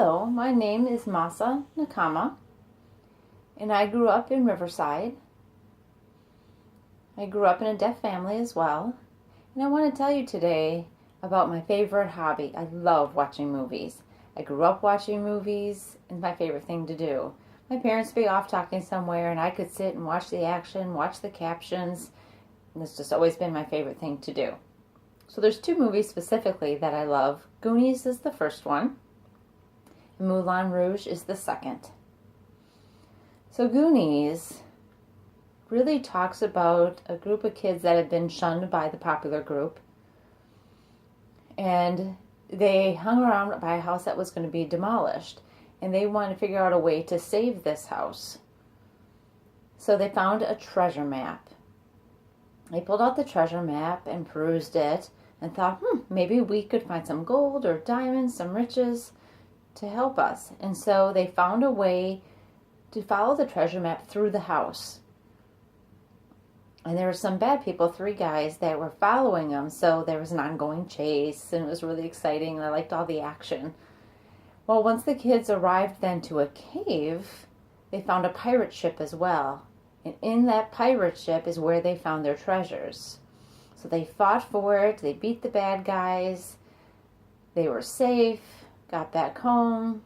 Hello, my name is Masa Nakama, and I grew up in Riverside. I grew up in a deaf family as well, and I want to tell you today about my favorite hobby. I love watching movies. I grew up watching movies, and my favorite thing to do. My parents would be off talking somewhere, and I could sit and watch the action, watch the captions, and it's just always been my favorite thing to do. So there's two movies specifically that I love. Goonies is the first one. Moulin Rouge is the second. So Goonies really talks about a group of kids that had been shunned by the popular group, and they hung around by a house that was going to be demolished, and they wanted to figure out a way to save this house. So they found a treasure map. They pulled out the treasure map and perused it and thought, maybe we could find some gold or diamonds, some riches to help us. And so they found a way to follow the treasure map through the house. And there were some bad people, 3 guys, that were following them. So there was an ongoing chase, and it was really exciting, and I liked all the action. Well, once the kids arrived then to a cave, they found a pirate ship as well. And in that pirate ship is where they found their treasures. So they fought for it, they beat the bad guys, they were safe, got back home,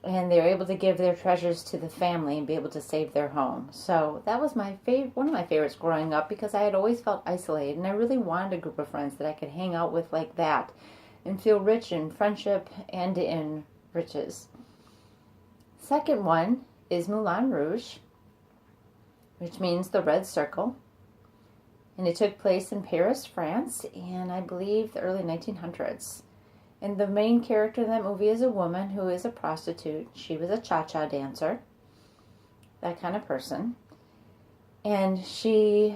and they were able to give their treasures to the family and be able to save their home. So that was my one of my favorites growing up, because I had always felt isolated, and I really wanted a group of friends that I could hang out with like that and feel rich in friendship and in riches. Second one is Moulin Rouge, which means the red circle. And it took place in Paris, France, and I believe the early 1900s. And the main character in that movie is a woman who is a prostitute. She was a cha-cha dancer, that kind of person. And she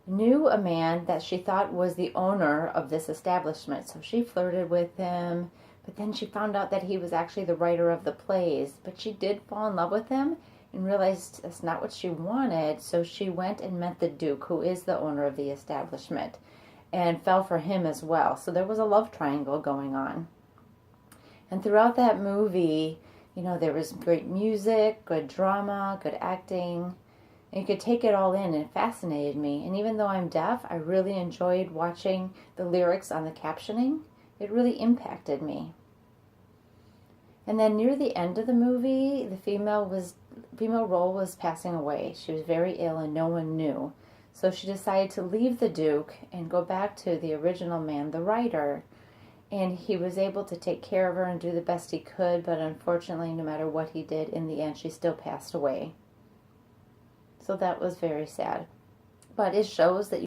knew a man that she thought was the owner of this establishment. So she flirted with him, but then she found out that he was actually the writer of the plays. But she did fall in love with him and realized that's not what she wanted. So she went and met the Duke, who is the owner of the establishment, and fell for him as well. So there was a love triangle going on. And throughout that movie, there was great music, good drama, good acting. And you could take it all in, and it fascinated me. And even though I'm deaf, I really enjoyed watching the lyrics on the captioning. It really impacted me. And then near the end of the movie, the female role was passing away. She was very ill and no one knew. So she decided to leave the Duke and go back to the original man, the writer. And he was able to take care of her and do the best he could, but unfortunately, no matter what he did, in the end, she still passed away. So that was very sad. But it shows that